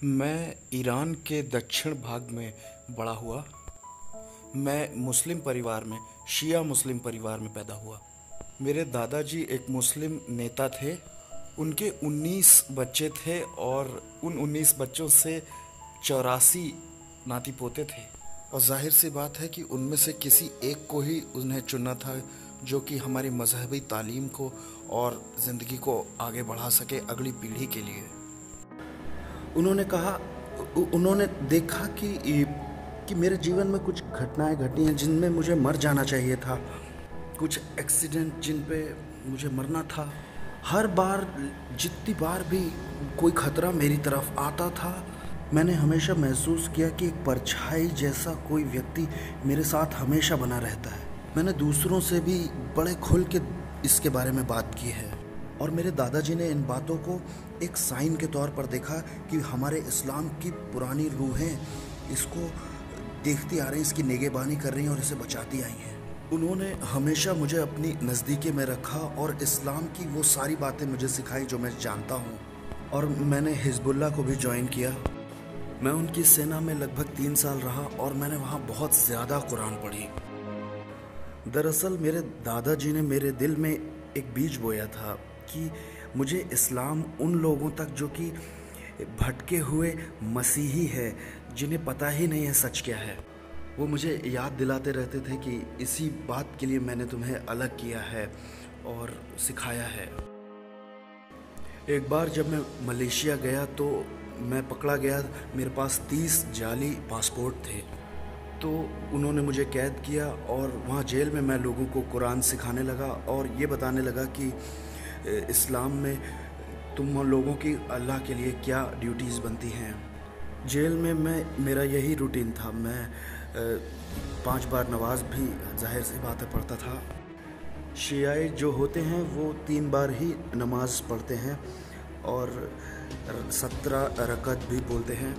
मैं ईरान के दक्षिण भाग में बड़ा हुआ। मैं मुस्लिम परिवार में, शिया मुस्लिम परिवार में पैदा हुआ। मेरे दादाजी एक मुस्लिम नेता थे। उनके 19 बच्चे थे और उन 19 बच्चों से 84 नाती पोते थे। और जाहिर सी बात है कि उनमें से किसी एक को ही उन्हें चुनना था जो कि हमारी मजहबी तालीम को और ज़िंदगी को आगे बढ़ा सके अगली पीढ़ी के लिए। उन्होंने कहा, उन्होंने देखा कि मेरे जीवन में कुछ घटनाएं घटी हैं जिनमें मुझे मर जाना चाहिए था, कुछ एक्सीडेंट जिन पे मुझे मरना था। हर बार जितनी बार भी कोई खतरा मेरी तरफ आता था, मैंने हमेशा महसूस किया कि एक परछाई जैसा कोई व्यक्ति मेरे साथ हमेशा बना रहता है। मैंने दूसरों से भी बड़े खुल के इसके बारे में बात की है और मेरे दादाजी ने इन बातों को एक साइन के तौर पर देखा कि हमारे इस्लाम की पुरानी रूहें इसको देखती आ रही, इसकी निगहबानी कर रही हैं और इसे बचाती आई हैं। उन्होंने हमेशा मुझे अपनी नज़दीकी में रखा और इस्लाम की वो सारी बातें मुझे सिखाई जो मैं जानता हूँ। और मैंने हिजबुल्लाह को भी ज्वाइन किया। मैं उनकी सेना में लगभग 3 साल रहा और मैंने वहाँ बहुत ज़्यादा कुरान पढ़ी। दरअसल मेरे दादाजी ने मेरे दिल में एक बीज बोया था कि मुझे इस्लाम उन लोगों तक जो कि भटके हुए मसीही है, जिन्हें पता ही नहीं है सच क्या है, वो मुझे याद दिलाते रहते थे कि इसी बात के लिए मैंने तुम्हें अलग किया है और सिखाया है। एक बार जब मैं मलेशिया गया तो मैं पकड़ा गया। मेरे पास 30 जाली पासपोर्ट थे। तो उन्होंने मुझे कैद किया और वहाँ जेल में मैं लोगों को कुरान सिखाने लगा और ये बताने लगा कि इस्लाम में तुम लोगों की अल्लाह के लिए क्या ड्यूटीज़ बनती हैं। जेल में मेरा यही रूटीन था। मैं 5 बार नमाज भी जाहिर सी बात है पढ़ता था। शियाई जो होते हैं वो 3 बार ही नमाज पढ़ते हैं और 17 रकत भी बोलते हैं।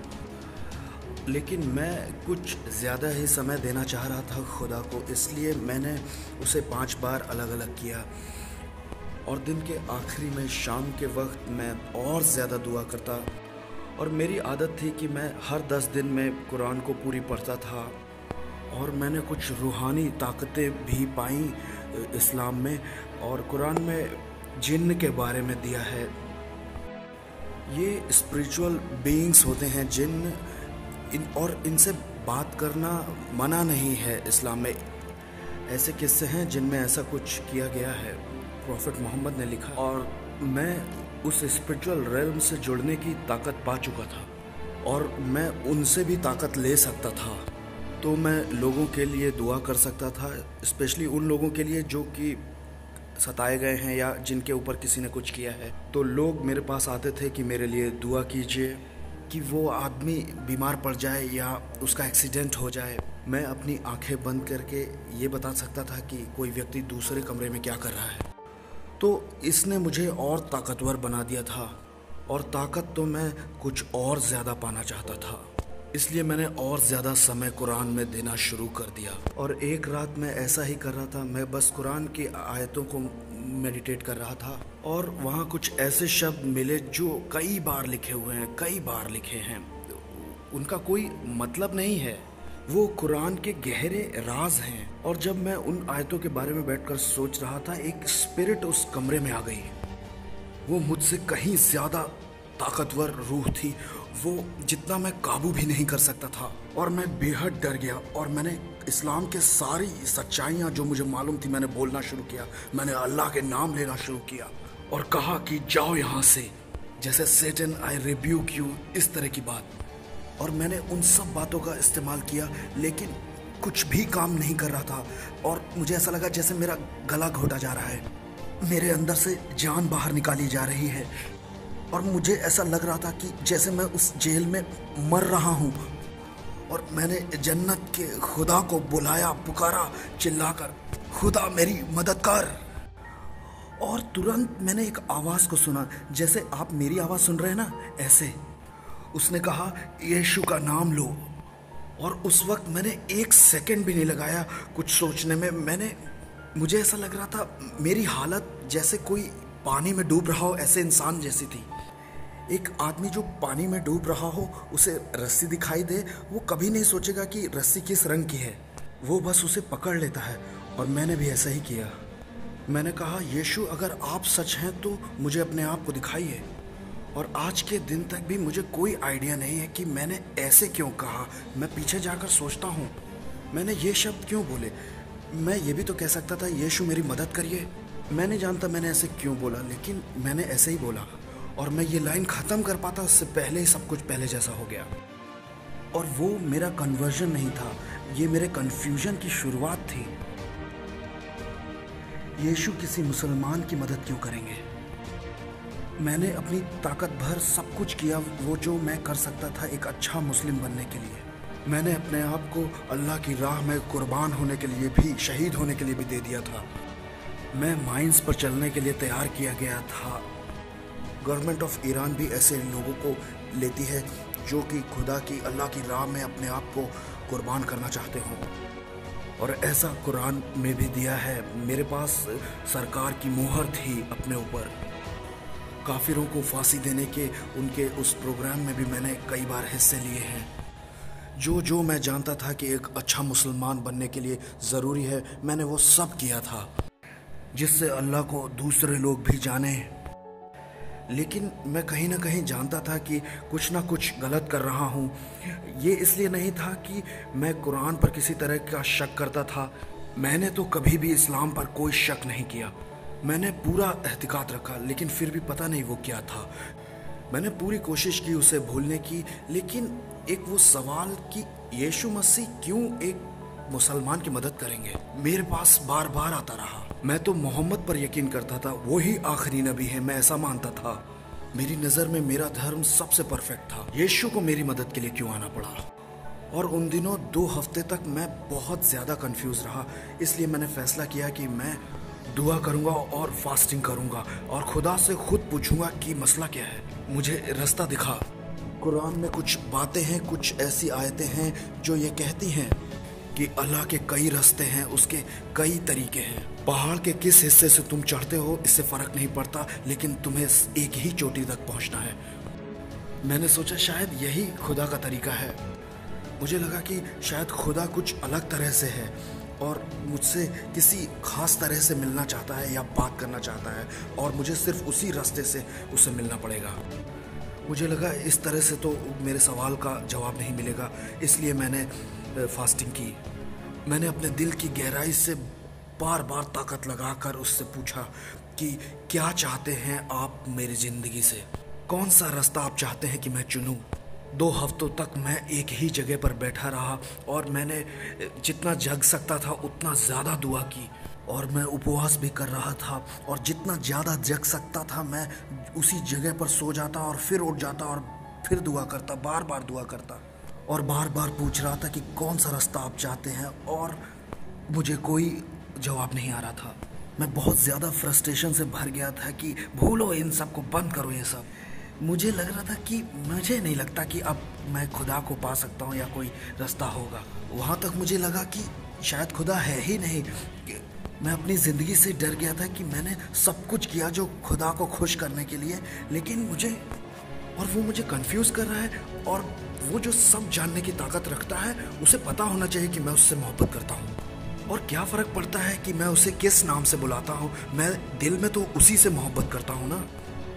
लेकिन मैं कुछ ज़्यादा ही समय देना चाह रहा था खुदा को, इसलिए मैंने उसे 5 बार अलग अलग किया। और दिन के आखिरी में शाम के वक्त मैं और ज़्यादा दुआ करता और मेरी आदत थी कि मैं हर 10 दिन में कुरान को पूरी पढ़ता था। और मैंने कुछ रूहानी ताकतें भी पाई इस्लाम में, और कुरान में जिन्न के बारे में दिया है। ये स्पिरिचुअल बीइंग्स होते हैं जिन्न, और इनसे बात करना मना नहीं है इस्लाम में। ऐसे किस्से हैं जिनमें ऐसा कुछ किया गया है, प्रॉफिट मोहम्मद ने लिखा। और मैं उस स्पिरिचुअल रेल्म से जुड़ने की ताकत पा चुका था और मैं उनसे भी ताकत ले सकता था। तो मैं लोगों के लिए दुआ कर सकता था, स्पेशली उन लोगों के लिए जो कि सताए गए हैं या जिनके ऊपर किसी ने कुछ किया है। तो लोग मेरे पास आते थे कि मेरे लिए दुआ कीजिए कि वो आदमी बीमार पड़ जाए या उसका एक्सीडेंट हो जाए। मैं अपनी आंखें बंद करके ये बता सकता था कि कोई व्यक्ति दूसरे कमरे में क्या कर रहा है। तो इसने मुझे और ताकतवर बना दिया था, और ताकत तो मैं कुछ और ज़्यादा पाना चाहता था। इसलिए मैंने और ज़्यादा समय कुरान में देना शुरू कर दिया। और एक रात मैं ऐसा ही कर रहा था। मैं बस कुरान की आयतों को मेडिटेट कर रहा था और वहाँ कुछ ऐसे शब्द मिले जो कई बार लिखे हुए हैं, कई बार लिखे हैं। उनका कोई मतलब नहीं है, वो कुरान के गहरे राज हैं। और जब मैं उन आयतों के बारे में बैठकर सोच रहा था, एक स्पिरिट उस कमरे में आ गई। वो मुझसे कहीं ज़्यादा ताकतवर रूह थी, वो जितना मैं काबू भी नहीं कर सकता था। और मैं बेहद डर गया और मैंने इस्लाम के सारी सच्चाइयाँ जो मुझे मालूम थी मैंने बोलना शुरू किया। मैंने अल्लाह के नाम लेना शुरू किया और कहा कि जाओ यहाँ से, जैसे सेटन आई रिब्यूक यू, इस तरह की बात। और मैंने उन सब बातों का इस्तेमाल किया, लेकिन कुछ भी काम नहीं कर रहा था। और मुझे ऐसा लगा जैसे मेरा गला घोटा जा रहा है, मेरे अंदर से जान बाहर निकाली जा रही है। और मुझे ऐसा लग रहा था कि जैसे मैं उस जेल में मर रहा हूँ। और मैंने जन्नत के खुदा को बुलाया, पुकारा चिल्लाकर, खुदा मेरी मदद कर। और तुरंत मैंने एक आवाज़ को सुना, जैसे आप मेरी आवाज़ सुन रहे हैं ना, ऐसे। उसने कहा, यीशु का नाम लो। और उस वक्त मैंने 1 सेकंड भी नहीं लगाया कुछ सोचने में। मुझे ऐसा लग रहा था मेरी हालत जैसे कोई पानी में डूब रहा हो, ऐसे इंसान जैसी थी। एक आदमी जो पानी में डूब रहा हो, उसे रस्सी दिखाई दे, वो कभी नहीं सोचेगा कि रस्सी किस रंग की है, वो बस उसे पकड़ लेता है। और मैंने भी ऐसा ही किया। मैंने कहा, यीशु अगर आप सच हैं तो मुझे अपने आप को दिखाइए। और आज के दिन तक भी मुझे कोई आइडिया नहीं है कि मैंने ऐसे क्यों कहा। मैं पीछे जाकर सोचता हूँ, मैंने ये शब्द क्यों बोले। मैं ये भी तो कह सकता था, यीशु मेरी मदद करिए। मैं नहीं जानता मैंने ऐसे क्यों बोला, लेकिन मैंने ऐसे ही बोला। और मैं ये लाइन ख़त्म कर पाता उससे पहले ही सब कुछ पहले जैसा हो गया। और वो मेरा कन्वर्जन नहीं था, ये मेरे कन्फ्यूजन की शुरुआत थी। यीशु किसी मुसलमान की मदद क्यों करेंगे? मैंने अपनी ताकत भर सब कुछ किया वो जो मैं कर सकता था एक अच्छा मुस्लिम बनने के लिए। मैंने अपने आप को अल्लाह की राह में कुर्बान होने के लिए भी, शहीद होने के लिए भी दे दिया था। मैं माइंस पर चलने के लिए तैयार किया गया था। गवर्नमेंट ऑफ ईरान भी ऐसे लोगों को लेती है जो कि खुदा की, अल्लाह की राह में अपने आप को कुर्बान करना चाहते हों। और ऐसा कुरान में भी दिया है। मेरे पास सरकार की मोहर थी अपने ऊपर। काफिरों को फांसी देने के उनके उस प्रोग्राम में भी मैंने कई बार हिस्से लिए हैं। जो मैं जानता था कि एक अच्छा मुसलमान बनने के लिए ज़रूरी है, मैंने वो सब किया था, जिससे अल्लाह को दूसरे लोग भी जाने। लेकिन मैं कहीं ना कहीं जानता था कि कुछ ना कुछ गलत कर रहा हूँ। ये इसलिए नहीं था कि मैं कुरान पर किसी तरह का शक करता था। मैंने तो कभी भी इस्लाम पर कोई शक नहीं किया। मैंने पूरा एहतिकाद रखा, लेकिन फिर भी पता नहीं वो क्या था। मैंने पूरी कोशिश की उसे भूलने की, लेकिन एक वो सवाल कि यीशु मसीह क्यों एक मुसलमान की मदद करेंगे, मेरे पास बार बार आता रहा। मैं तो मोहम्मद पर यकीन करता था, वो ही आखिरी नबी है, मैं ऐसा मानता था। मेरी नज़र में मेरा धर्म सबसे परफेक्ट था। यीशु को मेरी मदद के लिए क्यों आना पड़ा? और उन दिनों 2 हफ्ते तक मैं बहुत ज़्यादा कंफ्यूज रहा। इसलिए मैंने फैसला किया कि मैं दुआ करूंगा और फास्टिंग करूंगा और खुदा से खुद पूछूंगा कि मसला क्या है, मुझे रास्ता दिखा। कुरान में कुछ बातें हैं, कुछ ऐसी आयतें हैं जो ये कहती हैं कि अल्लाह के कई रास्ते हैं, उसके कई तरीके हैं। पहाड़ के किस हिस्से से तुम चढ़ते हो इससे फ़र्क नहीं पड़ता, लेकिन तुम्हें एक ही चोटी तक पहुंचना है। मैंने सोचा शायद यही खुदा का तरीका है। मुझे लगा कि शायद खुदा कुछ अलग तरह से है और मुझसे किसी खास तरह से मिलना चाहता है या बात करना चाहता है, और मुझे सिर्फ उसी रास्ते से उससे मिलना पड़ेगा। मुझे लगा इस तरह से तो मेरे सवाल का जवाब नहीं मिलेगा, इसलिए मैंने फास्टिंग की। मैंने अपने दिल की गहराई से बार बार ताकत लगाकर उससे पूछा कि क्या चाहते हैं आप मेरी ज़िंदगी से, कौन सा रास्ता आप चाहते हैं कि मैं चुनूं। 2 हफ्तों तक मैं एक ही जगह पर बैठा रहा और मैंने जितना जग सकता था उतना ज़्यादा दुआ की, और मैं उपवास भी कर रहा था। और जितना ज़्यादा जग सकता था मैं उसी जगह पर सो जाता और फिर उठ जाता और फिर दुआ करता, बार बार दुआ करता और बार बार पूछ रहा था कि कौन सा रास्ता आप चाहते हैं, और मुझे कोई जवाब नहीं आ रहा था। मैं बहुत ज़्यादा फ्रस्ट्रेशन से भर गया था कि भूलो इन सब को, बंद करो ये सब। मुझे लग रहा था कि मुझे नहीं लगता कि अब मैं खुदा को पा सकता हूँ या कोई रास्ता होगा। वहाँ तक मुझे लगा कि शायद खुदा है ही नहीं। मैं अपनी ज़िंदगी से डर गया था कि मैंने सब कुछ किया जो खुदा को खुश करने के लिए, लेकिन वो मुझे कंफ्यूज कर रहा है। और वो जो सब जानने की ताकत रखता है, उसे पता होना चाहिए कि मैं उससे मोहब्बत करता हूँ। और क्या फ़र्क पड़ता है कि मैं उसे किस नाम से बुलाता हूँ, मैं दिल में तो उसी से मोहब्बत करता हूँ ना।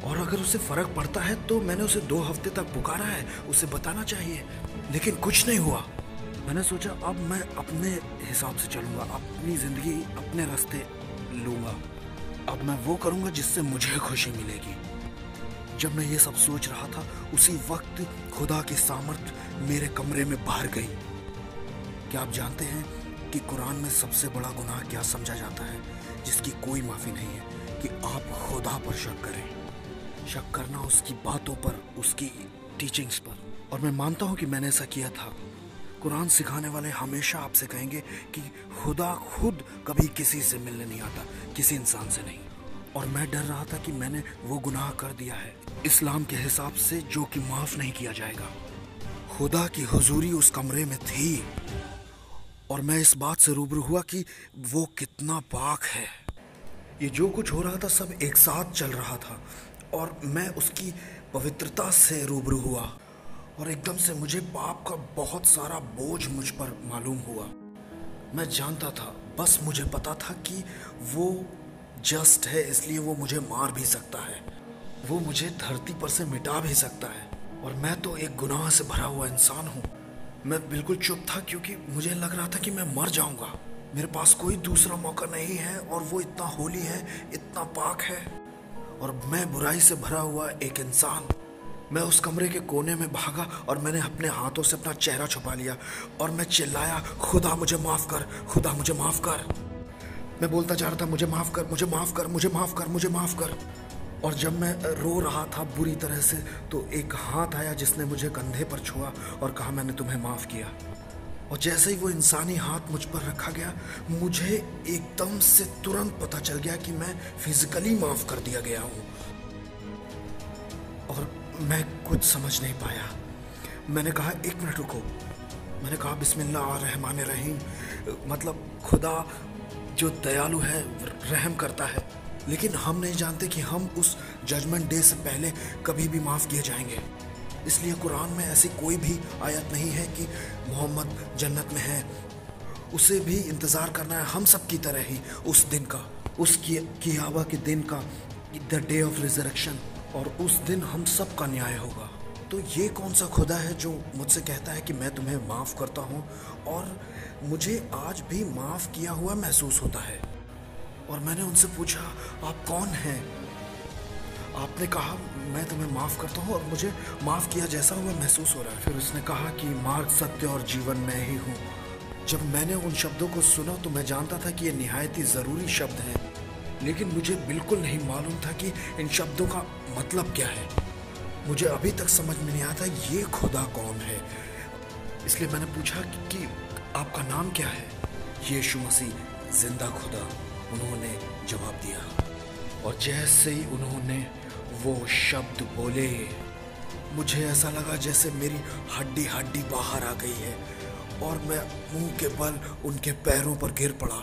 और अगर उसे फ़र्क पड़ता है तो मैंने उसे 2 हफ्ते तक पुकारा है, उसे बताना चाहिए, लेकिन कुछ नहीं हुआ। मैंने सोचा अब मैं अपने हिसाब से चलूँगा, अपनी ज़िंदगी अपने रास्ते लूँगा। अब मैं वो करूँगा जिससे मुझे खुशी मिलेगी। जब मैं ये सब सोच रहा था, उसी वक्त खुदा की सामर्थ मेरे कमरे में बाहर गई। क्या आप जानते हैं कि कुरान में सबसे बड़ा गुनाह क्या समझा जाता है, जिसकी कोई माफ़ी नहीं है, कि आप खुदा पर शक करें। शक करना उसकी बातों पर, उसकी टीचिंग्स पर। और मैं मानता हूँ कि मैंने ऐसा किया था। कुरान सिखाने वाले हमेशा आपसे कहेंगे कि खुदा खुद कभी किसी से मिलने नहीं आता, किसी इंसान से नहीं। और मैं डर रहा था कि मैंने वो गुनाह कर दिया है इस्लाम के हिसाब से, जो कि माफ़ नहीं किया जाएगा। खुदा की हुजूरी उस कमरे में थी और मैं इस बात से रूबरू हुआ कि वो कितना पाक है। ये जो कुछ हो रहा था सब एक साथ चल रहा था और मैं उसकी पवित्रता से रूबरू हुआ और एकदम से मुझे पाप का बहुत सारा बोझ मुझ पर मालूम हुआ। मैं जानता था, बस मुझे पता था कि वो जस्ट है, इसलिए वो मुझे मार भी सकता है, वो मुझे धरती पर से मिटा भी सकता है। और मैं तो एक गुनाह से भरा हुआ इंसान हूँ। मैं बिल्कुल चुप था क्योंकि मुझे लग रहा था कि मैं मर जाऊंगा। मेरे पास कोई दूसरा मौका नहीं है और वो इतना होली है, इतना पाक है, और मैं बुराई से भरा हुआ एक इंसान। मैं उस कमरे के कोने में भागा और मैंने अपने हाथों से अपना चेहरा छुपा लिया और मैं चिल्लाया, खुदा मुझे माफ़ कर, खुदा मुझे माफ़ कर। मैं बोलता जा रहा था, मुझे माफ़ कर, मुझे माफ़ कर, मुझे माफ़ कर, मुझे माफ़ कर। और जब मैं रो रहा था बुरी तरह से, तो एक हाथ आया जिसने मुझे कंधे पर छुआ और कहा, मैंने तुम्हें माफ़ किया। और जैसे ही वो इंसानी हाथ मुझ पर रखा गया, मुझे एकदम से तुरंत पता चल गया कि मैं फिजिकली माफ़ कर दिया गया हूँ। और मैं कुछ समझ नहीं पाया। मैंने कहा, एक मिनट रुको। मैंने कहा, बिस्मिल्लाहिर्रहमानिर्रहीम, मतलब खुदा जो दयालु है, रहम करता है, लेकिन हम नहीं जानते कि हम उस जजमेंट डे से पहले कभी भी माफ़ किए जाएंगे। इसलिए कुरान में ऐसी कोई भी आयत नहीं है कि मोहम्मद जन्नत में है। उसे भी इंतज़ार करना है हम सब की तरह ही उस दिन का, उस क़ियामत के दिन का, द डे ऑफ रिजरेक्शन। और उस दिन हम सब का न्याय होगा। तो ये कौन सा खुदा है जो मुझसे कहता है कि मैं तुम्हें माफ़ करता हूँ और मुझे आज भी माफ़ किया हुआ महसूस होता है। और मैंने उनसे पूछा, आप कौन हैं? आपने कहा, मैं तुम्हें माफ़ करता हूँ और मुझे माफ़ किया जैसा हुआ महसूस हो रहा है। फिर उसने कहा कि मार्ग, सत्य और जीवन मैं ही हूँ। जब मैंने उन शब्दों को सुना तो मैं जानता था कि ये निहायत ही ज़रूरी शब्द हैं, लेकिन मुझे बिल्कुल नहीं मालूम था कि इन शब्दों का मतलब क्या है। मुझे अभी तक समझ में नहीं आता ये खुदा कौन है। इसलिए मैंने पूछा कि आपका नाम क्या है? यीशु मसीह, जिंदा खुदा, उन्होंने जवाब दिया। और जैसे ही उन्होंने वो शब्द बोले, मुझे ऐसा लगा जैसे मेरी हड्डी हड्डी बाहर आ गई है और मैं मुंह के बल उनके पैरों पर गिर पड़ा।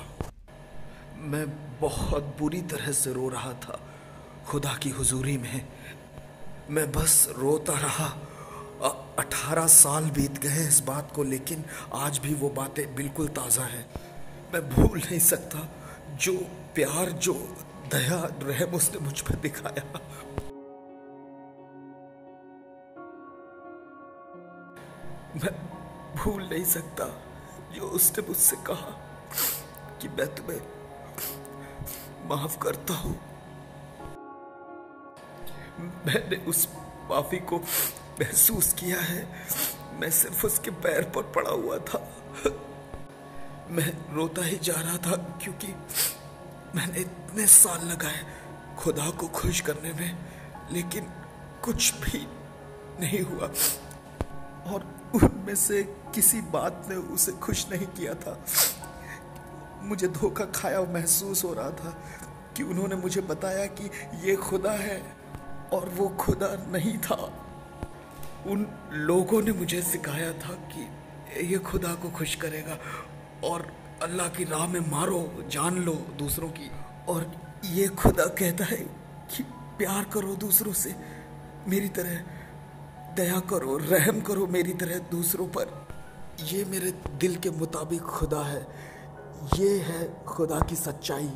मैं बहुत बुरी तरह से रो रहा था खुदा की हुजूरी में। मैं बस रोता रहा। 18 साल बीत गए इस बात को, लेकिन आज भी वो बातें बिल्कुल ताज़ा हैं। मैं भूल नहीं सकता जो प्यार, जो दया, रहम उसने मुझ पर दिखाया। मैं भूल नहीं सकता जो उसने मुझसे कहा कि मैं तुम्हें माफ करता हूं। मैंने उस माफी को महसूस किया है। मैं सिर्फ उसके पैर पर पड़ा हुआ था। मैं रोता ही जा रहा था क्योंकि मैंने इतने साल लगाए खुदा को खुश करने में, लेकिन कुछ भी नहीं हुआ और उनमें से किसी बात ने उसे खुश नहीं किया था। मुझे धोखा खाया महसूस हो रहा था कि उन्होंने मुझे बताया कि ये खुदा है और वो खुदा नहीं था। उन लोगों ने मुझे सिखाया था कि ये खुदा को खुश करेगा और अल्लाह की राह में मारो, जान लो दूसरों की। और ये खुदा कहता है कि प्यार करो दूसरों से, मेरी तरह दया करो, रहम करो मेरी तरह दूसरों पर। ये मेरे दिल के मुताबिक खुदा है। ये है खुदा की सच्चाई।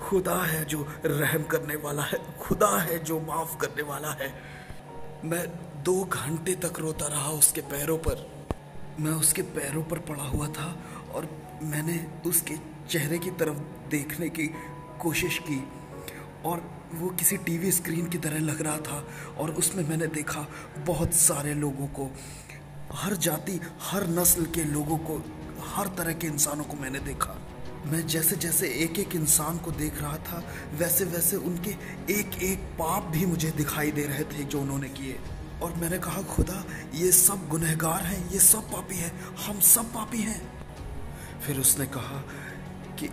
खुदा है जो रहम करने वाला है, खुदा है जो माफ़ करने वाला है। मैं 2 घंटे तक रोता रहा उसके पैरों पर। मैं उसके पैरों पर पड़ा हुआ था और मैंने उसके चेहरे की तरफ देखने की कोशिश की और वो किसी टीवी स्क्रीन की तरह लग रहा था। और उसमें मैंने देखा बहुत सारे लोगों को, हर जाति, हर नस्ल के लोगों को, हर तरह के इंसानों को मैंने देखा। मैं जैसे जैसे एक एक इंसान को देख रहा था, वैसे वैसे उनके एक एक पाप भी मुझे दिखाई दे रहे थे जो उन्होंने किए। और मैंने कहा, खुदा ये सब गुनहगार हैं, ये सब पापी हैं, हम सब पापी हैं। फिर उसने कहा कि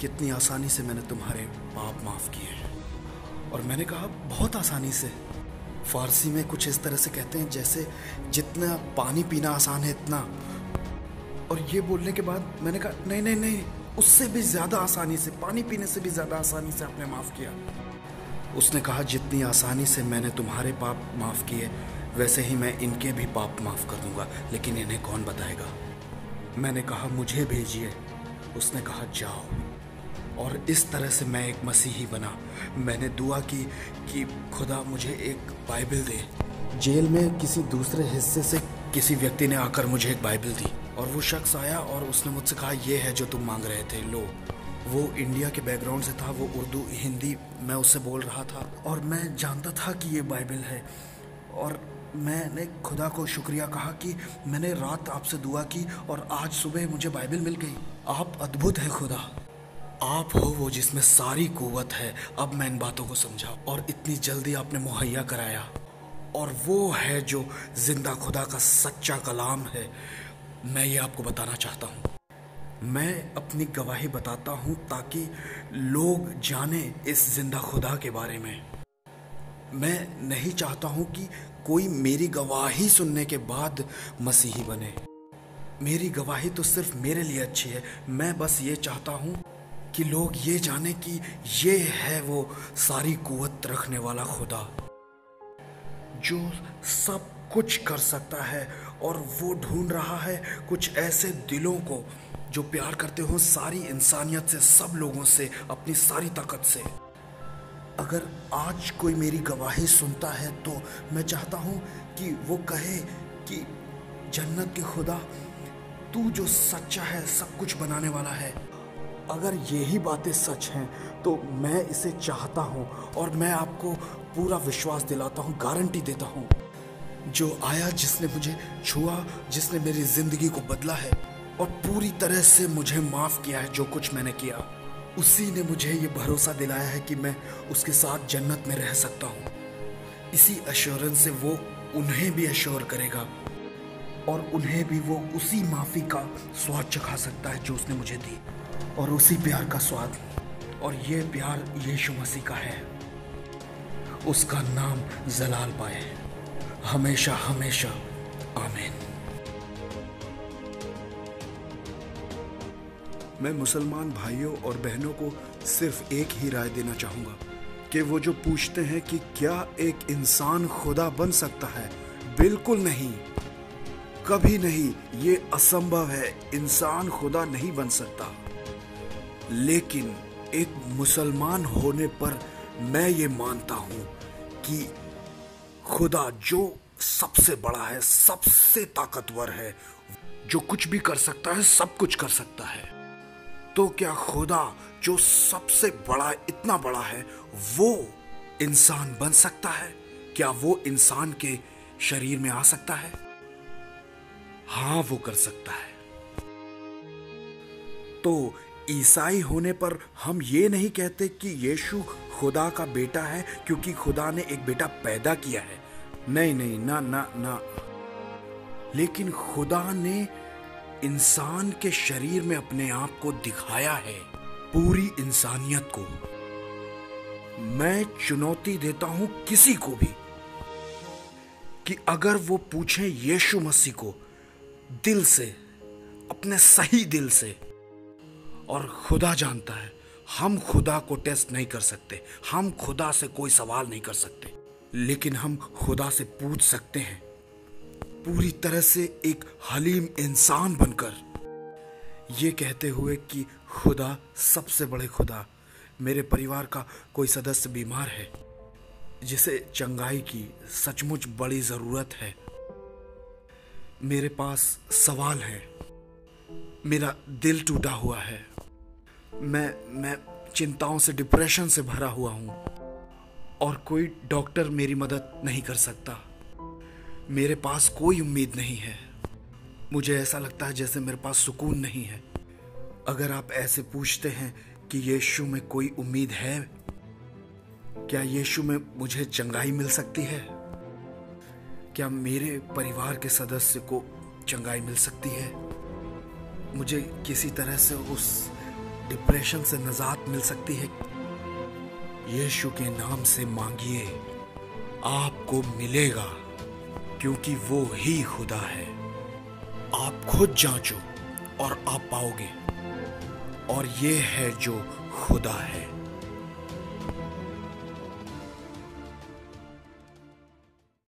कितनी आसानी से मैंने तुम्हारे पाप माफ़ किए। और मैंने कहा, बहुत आसानी से। फारसी में कुछ इस तरह से कहते हैं जैसे जितना पानी पीना आसान है इतना। और ये बोलने के बाद मैंने कहा, नहीं नहीं नहीं, उससे भी ज़्यादा आसानी से, पानी पीने से भी ज़्यादा आसानी से आपने माफ़ किया। उसने कहा, जितनी आसानी से मैंने तुम्हारे पाप माफ़ किए वैसे ही मैं इनके भी पाप माफ़ कर दूंगा, लेकिन इन्हें कौन बताएगा। मैंने कहा, मुझे भेजिए। उसने कहा, जाओ। और इस तरह से मैं एक मसीही बना। मैंने दुआ की कि खुदा मुझे एक बाइबल दे। जेल में किसी दूसरे हिस्से से किसी व्यक्ति ने आकर मुझे एक बाइबल दी और वो शख्स आया और उसने मुझसे कहा, ये है जो तुम मांग रहे थे, लो। वो इंडिया के बैकग्राउंड से था, वो उर्दू हिंदी मैं उससे बोल रहा था और मैं जानता था कि ये बाइबल है। और मैंने खुदा को शुक्रिया कहा कि मैंने रात आपसे दुआ की और आज सुबह मुझे बाइबल मिल गई। आप अद्भुत है खुदा, आप हो वो जिसमें सारी कुव्वत है। अब मैं इन बातों को समझा और इतनी जल्दी आपने मुहैया कराया। और वो है जो जिंदा खुदा का सच्चा कलाम है। मैं ये आपको बताना चाहता हूँ। मैं अपनी गवाही बताता हूँ ताकि लोग जाने इस जिंदा खुदा के बारे में। मैं नहीं चाहता हूँ कि कोई मेरी गवाही सुनने के बाद मसीही बने। मेरी गवाही तो सिर्फ मेरे लिए अच्छी है। मैं बस ये चाहता हूँ कि लोग ये जाने कि ये है वो सारी कुव्वत रखने वाला खुदा जो सब कुछ कर सकता है। और वो ढूंढ रहा है कुछ ऐसे दिलों को जो प्यार करते हो सारी इंसानियत से, सब लोगों से, अपनी सारी ताकत से। अगर आज कोई मेरी गवाही सुनता है तो मैं चाहता हूँ कि वो कहे कि जन्नत के खुदा, तू जो सच्चा है, सब कुछ बनाने वाला है। अगर यही बातें सच हैं तो मैं इसे चाहता हूँ और मैं आपको पूरा विश्वास दिलाता हूँ, गारंटी देता हूँ। जो आया, जिसने मुझे छुआ, जिसने मेरी ज़िंदगी को बदला है और पूरी तरह से मुझे माफ़ किया है जो कुछ मैंने किया, उसी ने मुझे ये भरोसा दिलाया है कि मैं उसके साथ जन्नत में रह सकता हूँ। इसी एश्योरेंस से वो उन्हें भी एश्योर करेगा और उन्हें भी वो उसी माफ़ी का स्वाद चखा सकता है जो उसने मुझे दी, और उसी प्यार का स्वाद। और ये प्यार यीशु मसीह का है। उसका नाम जलाल पाए हमेशा हमेशा। आमीन। मैं मुसलमान भाइयों और बहनों को सिर्फ एक ही राय देना चाहूँगा कि वो जो पूछते हैं कि क्या एक इंसान खुदा बन सकता है, बिल्कुल नहीं, कभी नहीं। ये असंभव है। इंसान खुदा नहीं बन सकता। लेकिन एक मुसलमान होने पर मैं ये मानता हूँ कि खुदा जो सबसे बड़ा है, सबसे ताकतवर है, जो कुछ भी कर सकता है, सब कुछ कर सकता है, तो क्या खुदा जो सबसे बड़ा, इतना बड़ा है, वो इंसान बन सकता है? क्या वो इंसान के शरीर में आ सकता है? हाँ, वो कर सकता है। तो ईसाई होने पर हम ये नहीं कहते कि यीशु खुदा का बेटा है क्योंकि खुदा ने एक बेटा पैदा किया है। नहीं नहीं, ना ना ना। लेकिन खुदा ने इंसान के शरीर में अपने आप को दिखाया है, पूरी इंसानियत को। मैं चुनौती देता हूं किसी को भी कि अगर वो पूछे यीशु मसीह को दिल से, अपने सही दिल से, और खुदा जानता है हम खुदा को टेस्ट नहीं कर सकते, हम खुदा से कोई सवाल नहीं कर सकते, लेकिन हम खुदा से पूछ सकते हैं पूरी तरह से एक हलीम इंसान बनकर, ये कहते हुए कि खुदा, सबसे बड़े खुदा, मेरे परिवार का कोई सदस्य बीमार है जिसे चंगाई की सचमुच बड़ी ज़रूरत है। मेरे पास सवाल है, मेरा दिल टूटा हुआ है, मैं चिंताओं से, डिप्रेशन से भरा हुआ हूँ और कोई डॉक्टर मेरी मदद नहीं कर सकता। मेरे पास कोई उम्मीद नहीं है। मुझे ऐसा लगता है जैसे मेरे पास सुकून नहीं है। अगर आप ऐसे पूछते हैं कि यीशु में कोई उम्मीद है, क्या यीशु में मुझे चंगाई मिल सकती है, क्या मेरे परिवार के सदस्य को चंगाई मिल सकती है, मुझे किसी तरह से उस डिप्रेशन से निजात मिल सकती है, यीशु के नाम से मांगिए, आपको मिलेगा, क्योंकि वो ही खुदा है। आप खुद जांचो और आप पाओगे, और ये है जो खुदा है।